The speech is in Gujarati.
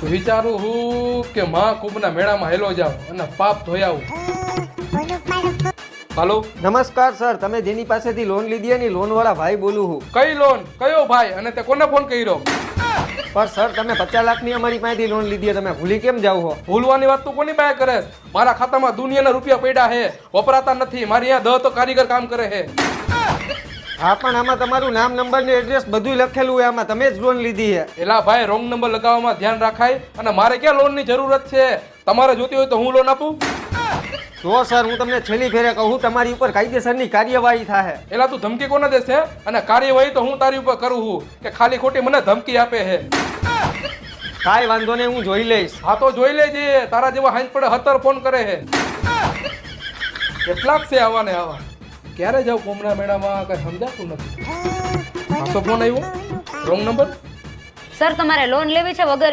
વિચારું હું કે મહાકુંભના મેળામાં હેલો જાઉં અને પાપ ધોઈ આવું. હાલો, નમસ્કાર સર, તમે જેની પાસેથી લોન લીધી એની લોન વાળા ભાઈ બોલું છું. કઈ લોન? કયો ભાઈ? અને તે કોને ફોન કર્યો? પણ સર તમે 50 લાખની અમારી પાસેથી લોન લીધી, તમે ભૂલી કેમ જાવ છો? ભૂલવાની વાત તું કોની પાસે કરે? મારા ખાતામાં દુનિયાના રૂપિયા પડ્યા હે, વપરાતા નથી. મારી અહીંયા 10 તો કારીગર કામ કરે હે. હા પણ આમાં તમારું નામ, નંબર ને એડ્રેસ બધું લખેલું હોય, આમાં તમે જ લોન લીધી છે. એલા ભાઈ, રોંગ નંબર લગાવવામાં ધ્યાન રાખાય. અને મારે ક્યાં લોનની જરૂરત છે? તમારે જોતી હોય તો હું લોન આપું? તો સર હું તમને છેલ્લી ફેરે કહું, તમારી ઉપર કાયદેસરની કાર્યવાહી થાય. એલા તું ધમકી કોને દેશે? અને કાર્યવાહી તો હું તારી ઉપર કરું છું કે ખાલી ખોટી મને ધમકી આપે હે? કાંઈ વાંધો નહીં, હું જોઈ લઈશ. હા તો જોઈ લેજે. તારા જેવા હાંજ પડે 17 ફોન કરે હે. કેટલાક છે આવા ને આવા. ક્યારે જાવ કોમના મેળામાં કઈ સમજાતું નથી. હા તો ફોન આવ્યો, રોંગ નંબર. સર તમારે લોન લેવી છે વગર